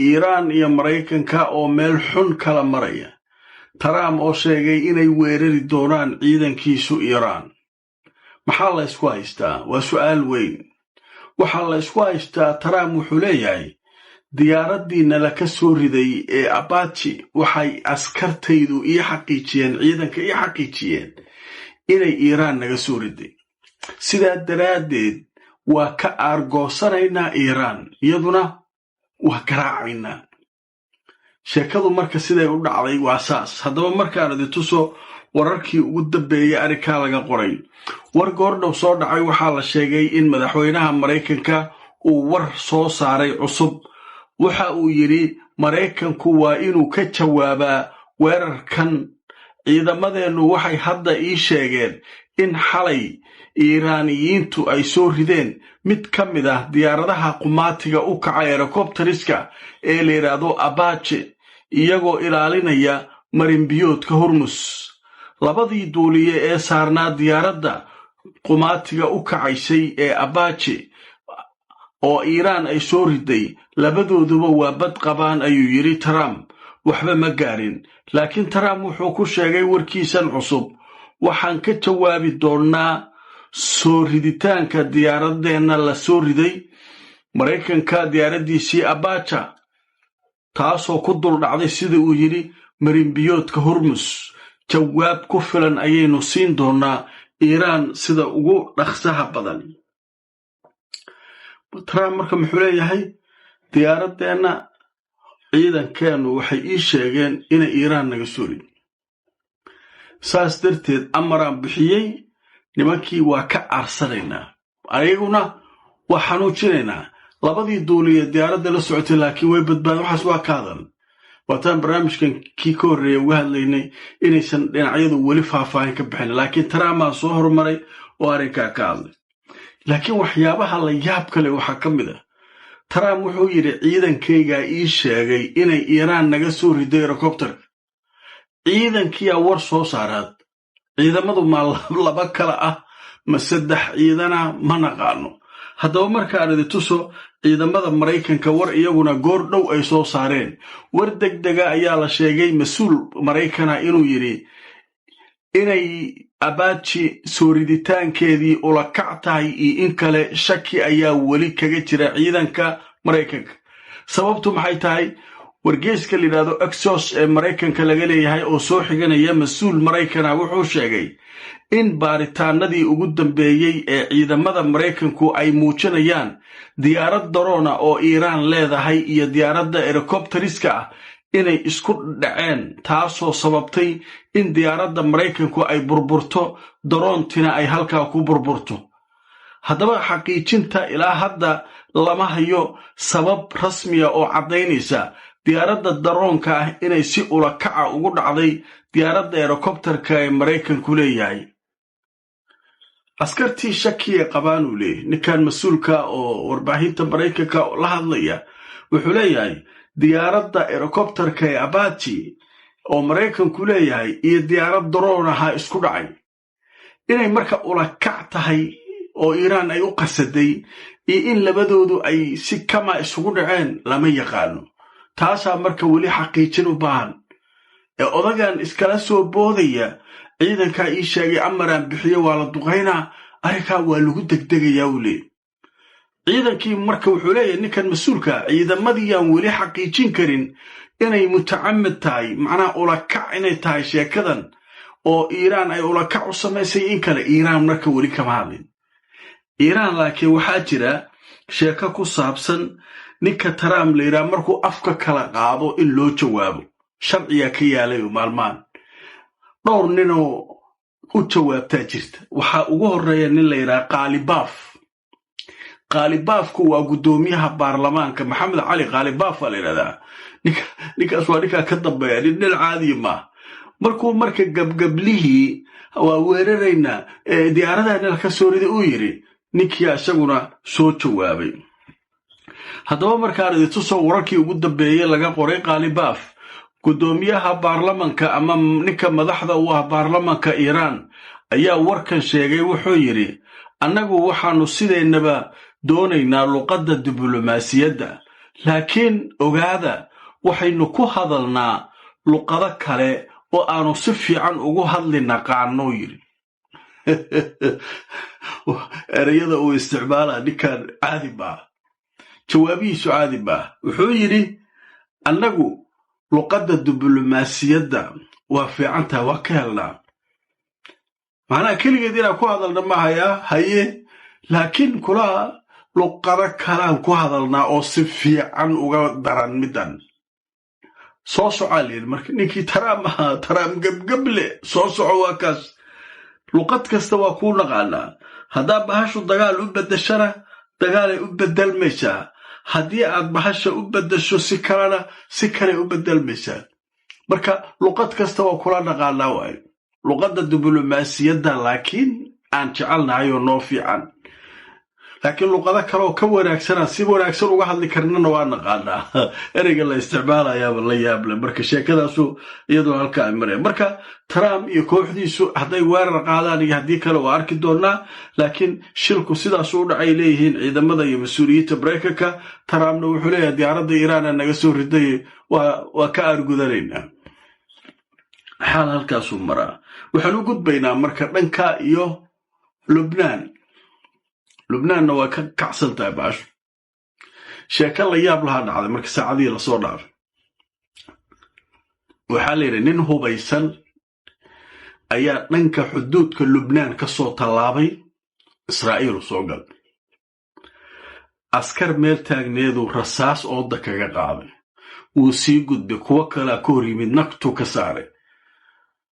Iiraan iyo Maraykanka oo meel xun kala maraya. Trump oo sheegay inay weerari doonaan ciidankiisu Iiraan. Maxaa la isku haystaa? Waa su'aal weyn. Waxaa la isku haystaa Trump wuxuu leeyahay diyaaraddiina la ka soo riday ee Apache waxay askartaydu iyo xaqiijiyeen ciidanka iyo xaqiijiyeen inay Iiraan naga soo riday. Sidaa daraaddeed waa ka aargoosanaynaa Iiraan iyaduna waa garaacaynaa. sheekadu marka siday u dhacday waa saas. haddaba markaan idin tuso wararkii ugu dambeeyay arrinkaa laga qoray. war goordhow soo dhacay waxaa la sheegay in madaxweynaha Maraykanka uu war soo saaray cusub. waxa uu yidhi Maraykanku waa inuu ka jawaabaa weerarkan. ciidamadeennu waxay hadda ii sheegeen in xalay Iiraaniyiintu ay soo rideen mid ka mid ah diyaaradaha qumaatiga u kaca helicopteriska ee la yidhaahdo Apache iyagoo ilaalinaya marinbiyoodka Hormuz. labadii duuliye ee saarnaa diyaaradda qumaatiga u kacaysay ee Apache oo Iiraan ay soo riday labadooduba waa bad qabaan ayuu yidhi Trump. waxba ma gaarin. laakiin Trump wuxuu ku sheegay warkiisan cusub waxaan ka jawaabi doonnaa soo riditaanka diyaaradeenna la soo riday Maraykanka diyaaraddiisii Apache taasoo ku dul dhacday sida uu yidhi marinbiyoodka Hormuz. jawaab ku filan ayaynu siin doonnaa Iiraan sida ugu dhaqsaha badan. Trump marka muxuu leeyahay diyaaradeenna ciidankeennu waxay ii sheegeen inay Iiraan naga soo ridin. saas darteed amaraan bixiyey nimankii waa ka aarsanaynaa ayaguna waa xanuujinaynaa. labadii duuliye diyaaradda la socotay laakiin way badbaadeen. waxaas waa ka hadal. waataan barnaamijkan kii ka horreeya uga hadlaynay inaysan dhinacyadu weli faahfaahin ka bixin. laakiin Trumpaa soo hormaray oo arrinkaa ka hadlay. laakiin waxyaabaha la yaab kale waxaa ka mid ah Trump wuxuu yidhi ciidankaygaa ii sheegay inay Iiraan naga soo riday helicopterka. ciidankiyaa war soo saaraad. ciidamadu ma laba kala ah ma saddex ciidana ma naqaano. haddaba markaan idin tuso ciidamada Maraykanka war iyaguna goor dhow ay soo saareen. war degdega ayaa la sheegay mas-uul Maraykana inuu yidhi inay Apache soo riditaankeedii ula kac tahay iyo in kale shaki ayaa weli kaga jira ciidanka Maraykanka. sababtu maxay tahay? wargeyska la yidhaahdo Axios ee Maraykanka laga leeyahay oo soo xiganaya mas-uul Maraykana wuxuu sheegay in baaritaanadii ugu dambeeyey ee ciidamada Maraykanku ay muujinayaan diyaarad daroona oo Iiraan leedahay iyo diyaaradda helicopteriska ah inay isku dhaceen taasoo sababtay in diyaaradda Maraykanku ay burburto daroontina ay halkaa ku burburto. haddaba xaqiijinta ilaa hadda lama hayo sabab rasmiya oo caddaynaysa diyaaradda daroonka ah inay si ula kaca ugu dhacday diyaaradda helicopterka ee Maraykanku leeyahay. askartii shakiye qabaan uu leeyahay ninkan mas-uulka oo warbaahinta Maraykanka la hadlaya. wuxuu leeyahay diyaaradda helicopterka ee Apache oo Maraykanku leeyahay iyo diyaarad daroon ahaa isku dhacay. inay marka ula kac tahay oo Iiraan ay u qasaday iyo in labadoodu ay si kama isugu dhaceen lama yaqaano. taasaa marka weli xaqiijin u baahan. odagan iskala soo boodaya ciidankaa ii sheegay amaraan bixiyo waa la duqaynaa arrinkaa waa lagu degdegayaa uu leeyahy. ciidankii marka wuxuu leeyahay ninkan mas-uulka ciidamadiyaan weli xaqiijin karin inay mutacamid tahay macnaha ulakac inay tahay sheekadan oo Iiraan ay ulakac u samaysay in kale. Iiraan marka weli kama hadlin. Iiraan laakiin waxaa jira sheeko ku saabsan ninka Trump la yidhaha markuu afka kala qaado in loo jawaabo. sharciyaa ka yaalay maalmaan. dhowr ninoo u jawaabtaa jirta. waxaa ugu horreeya nin la yidhaha Qaalibaaf. qaalibaafku waa guddoomiyaha baarlamaanka Maxamed Cali Qaalibaaf waa la yidhahdaa. ninkaas waa ninkaa ka dambeeya nin caadi ma. marka gabgablihii waa weeraraynaa diyaaradaha ka soo riday uu yidhi ninkii isaguna soo jawaabay. haddaba markaan idin tuso wararkii ugu dambeeyey laga qoray Qaalibaaf guddoomiyaha baarlamanka ama ninka madaxda u ah baarlamanka Iiraan ayaa warkan sheegay. wuxuu yidhi annagu waxaanu sideennaba doonaynaa luqadda diblomaasiyadda laakiin ogaada waxaynu ku hadalnaa luqado kale oo aanu si fiican ugu hadli naqaano yiri erayada uu isticmaalaa ninkan caadi baa jawaabihiisu caadi baa wuxuu yidhi annagu luqadda diblomaasiyadda waa fiicantahay waa ka helnaa macnaha keligeed inaan ku hadalna ma haye laakiin kula luqado kalaan ku hadalnaa oo si fiican uga daran midan soo socaa layidhi marka ninkii taraam gebgeble soo soco waa kaas luqad kasta waa kuu naqaanaa haddaa bahashu dagaal u beddeshana dagaalay u beddelmaysaa haddii aad bahasha u beddesho si kalena si kale u beddelmaysaa marka luqad kasta waa kula naqaanaa waayo luqadda diblomaasiyadda laakiin aan jecelnahay oo noo fiican laakiin luqado kale oo ka wanaagsana si wanaagsan uga hadli karnana waa naqaanaa ereyga la isticmaalayaaba la yaable marka sheekadaasu iyadoo halka ay mareen marka Trump iyo kooxdiisu hadday weerar qaadaan iyo haddii kale waa arki doonaa laakiin shilku sidaas u dhacay leeyihiin ciidamada iyo mas-uuliyiinta Mareykanka Trumpna wuxuu leeyahay diyaaradda Iiraan naga soo riday waa ka argudanaynaa xaal halkaasuu maraa waxaan u gudbaynaa marka dhanka iyo lubnaanna waa ka kacsan tahay baashu sheeko la yaab lahaa dhacday marka saacadihii lasoo dhaafay waxaa la yidhi nin hubaysan ayaa dhanka xuduudka lubnaan ka soo tallaabay israa'iil u soo galay askar meel taagneedu rasaas ooda kaga qaaday wuu sii gudbay kuwo kalea ka hor yimid nagtu ka saaray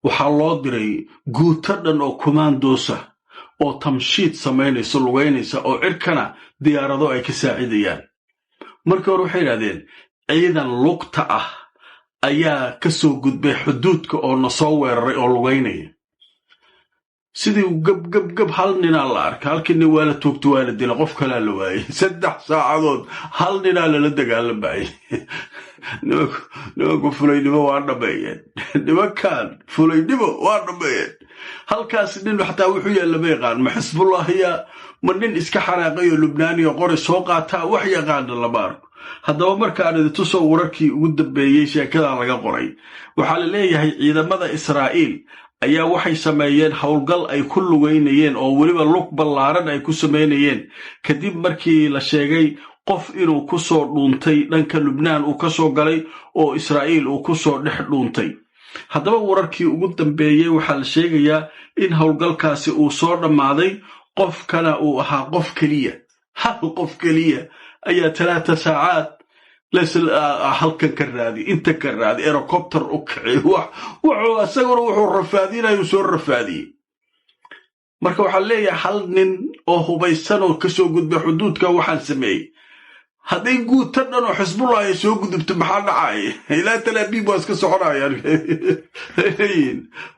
waxaa loo diray guuto dhan oo kumaandoosa oo tamshiid samaynaysa lugaynaysa oo cirkana diyaarado ay ka saacidayaan markii hore waxay yidhahdeen ciidan lugta ah ayaa ka soo gudbay xuduudka oo na soo weeraray oo lugaynaya sidii gab hal ninaa la arkay halkii nin waa la toogta waa la dila qof kalaa la waayey 3 saacadood hal ninaa lala dagaalamayay nimanku fulaynimo waa dhameeyeen nimankan fulaynimo waa dhameeyeen halkaas nin xataa wuxuu yaalla ma yaqaan ma xisbullaahiya ma nin iska xanaaqayo lubnaaniya qori soo qaataa wax yaqaana lama arko haddaba markaan idintu soo wararkii ugu dambeeyey sheekadaa laga qoray waxaa la leeyahay ciidamada Israa'iil ayaa waxay sameeyeen howlgal ay ku lugaynayeen oo weliba lug ballaaran ay ku sameynayeen kadib markii la sheegay qof inuu ku soo dhuuntay dhanka lubnaan uu ka soo galay oo Israa'iil uu ku soo dhex dhuuntay haddaba wararkii ugu dambeeyey waxaa la sheegayaa in howlgalkaasi uu soo dhammaaday qofkana uu ahaa qof keliya hal qof keliya ayaa 3 saacaad halkan ka raadi inta ka raadi helicopter u kacay wuxuu asaguna wuxuu rafaadinayo soo rafaadiyey marka waxaa leeyahay hal nin oo hubaysan oo ka soo gudbay xuduudka waxaan sameeyey hadday guuto dhan oo xisbullah ay soo gudubto maxaa dhacay ilaa talaabiib waa iska soconayaan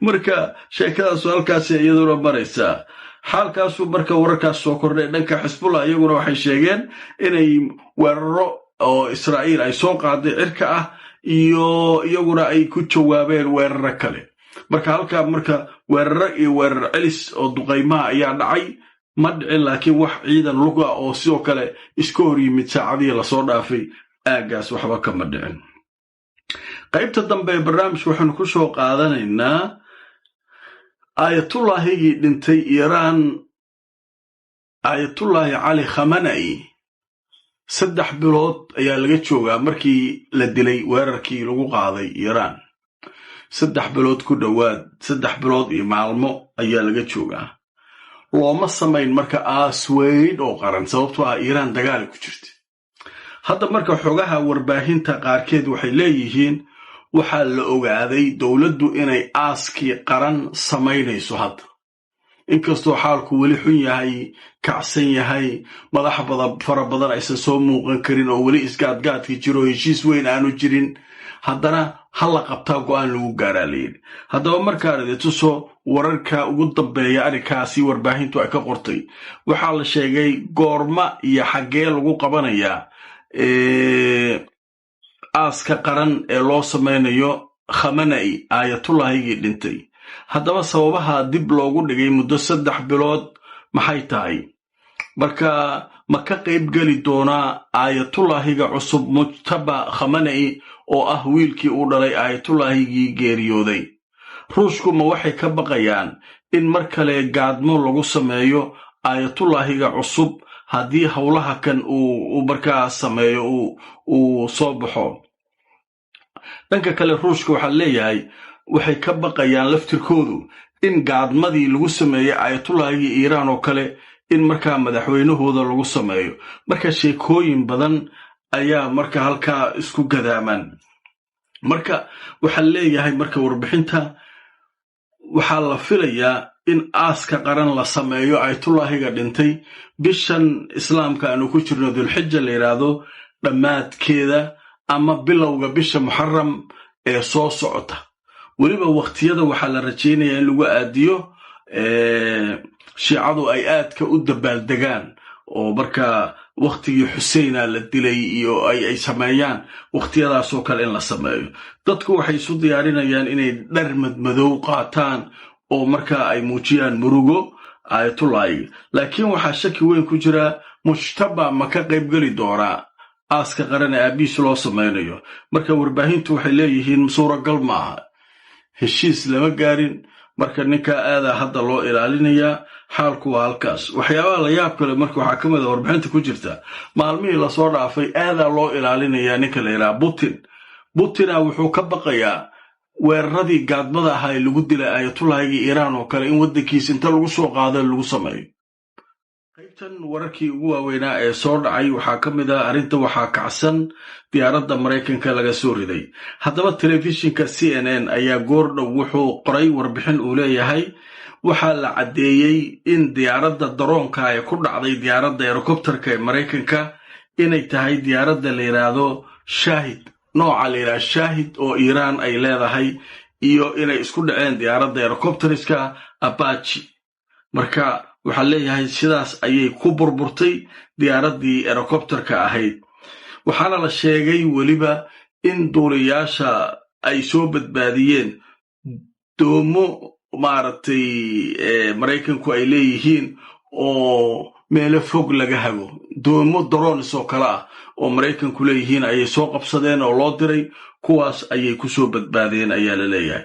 marka sheekadaasu halkaas iyaduna maraysaa xaalkaasu marka wararkaas soo kordhay dhanka xisbullah iyaguna waxay sheegeen inay weeraro oo Israa'iil ay soo qaaday cirka ah iyo iyaguna ay ku jawaabeen weeraro kale marka halka marka weeraro iyo weerar celis oo duqaymaha ayaa dhacay ma dhicin laakiin wax ciidan luga oo sidoo kale iska hor yimid saacadihii lasoo dhaafay aagaas waxba kama dhicin qaybta dambe ee barnaamijka waxaanu ku soo qaadanaynaa aayatullaahigii dhintay Iiraan aayatullaahi cali khamenei 3 bilood ayaa laga joogaa markii la dilay weerarkii lagu qaaday Iiraan 3 bilood ku dhowaad 3 bilood iyo maalmo ayaa laga joogaa looma samayn marka aasweyn oo qaran sababtoo ah Iiraan dagaal ku jirta hadda marka xogaha warbaahinta qaarkeed waxay leeyihiin waxaa la ogaaday dawladdu inay aaskii qaran samaynayso hadda inkastoo xaalku weli xun yahay kacsan yahay madax fara badan aysan soo muuqan karin oo weli isgaadgaadkii jiro heshiis weyn aanu jirin haddana hala qabtaa go'aan lagu gaaraa layidhi haddaba markaan idintuso wararka ugu dambeeya arrinkaasi warbaahintu ay ka qortay waxaa la sheegay goorma iyo xaggee lagu qabanayaa aaska qaran ee loo samaynayo khamenei aayatullaahigii dhintay haddaba sababaha dib loogu dhigay muddo 3 bilood maxay tahay marka ma ka qayb geli doonaa aayatullaahiga cusub mujtaba khamenei oo ah wiilkii uu dhalay aayatullaahigii geeriyooday. ruushku ma waxay ka baqayaan in mar kale gaadmo lagu sameeyo aayatullaahiga cusub haddii howlaha kan uu markaa sameeyo uu soo baxo? dhanka kale ruushka waxaa leeyahay waxay ka baqayaan laftirkoodu in gaadmadii lagu sameeyey aayatullaahigii iiraan oo kale in markaa madaxweynahooda lagu sameeyo. marka sheekooyin badan ayaa marka halkaa isku gadaamaan. marka waxaa leeyahay marka warbixinta waxaa la filayaa in aaska qaran la sameeyo aayatullaahiga dhintay bishan islaamka aanu ku jirno dulxija la yidhaahdo dhammaadkeeda ama bilowga bisha muxaram ee soo socota. weliba waqtiyada waxaa la rajaynayaa in lagu aadiyo shiicadu ay aadka u dabaaldegaan oo markaa waqtigii xuseyna la dilay iyo ay sameeyaan waqtiyadaasoo kale in la sameeyo. dadku waxay isu diyaarinayaan inay dhar madmadow qaataan oo markaa ay muujiyaan murugo aayatullaahiga. laakiin waxaa shaki weyn ku jira mujtaba ma ka qayb geli doonaa aaska qaran ee aabihiis loo samaynayo. marka warbaahintu waxay leeyihiin suuragal maaha, heshiis lama gaarin, marka ninkaa aadaa hadda loo ilaalinayaa. xaalku waa halkaas. waxyaabaha la yaab kale marka waxaa ka mid a warbixinta ku jirta maalmihii lasoo dhaafay aadaa loo ilaalinayaa ninka la yidhaha butina wuxuu ka baqayaa weeraradii gaadmada ahaa ee lagu dilay aayatullaahigii iiraan oo kale in waddankiisa inta lagu soo qaado lagu sameeyo. qaybtan wararkii ugu waaweynaa ee soo dhacay waxaa ka mid ah arrinta waxaa kacsan diyaaradda maraykanka laga soo riday. haddaba telefishinka CNN ayaa goordhow wuxuu qoray warbixin uu leeyahay waxaa la caddeeyey in diyaaradda daroonka ee ku dhacday diyaaradda helikobtarka ee maraykanka inay tahay diyaaradda la yidhaahdo shaahid, nooca la yidhahdo shaahid oo iiraan ay leedahay, iyo inay isku dhaceen diyaaradda helikobtariska abaji. marka waxaa leeyahay sidaas ayay ku burburtay diyaaraddii helikobtarka ahayd. waxaana la sheegay weliba in duuliyaasha ay soo badbaadiyeen doomo maaragtay maraykanku ay leeyihiin oo meelo fog laga hago. doomo drones oo kale ah oo maraykanku leeyihiin ayay soo qabsadeen oo loo diray, kuwaas ayay ku soo badbaadeen ayaa la leeyahay.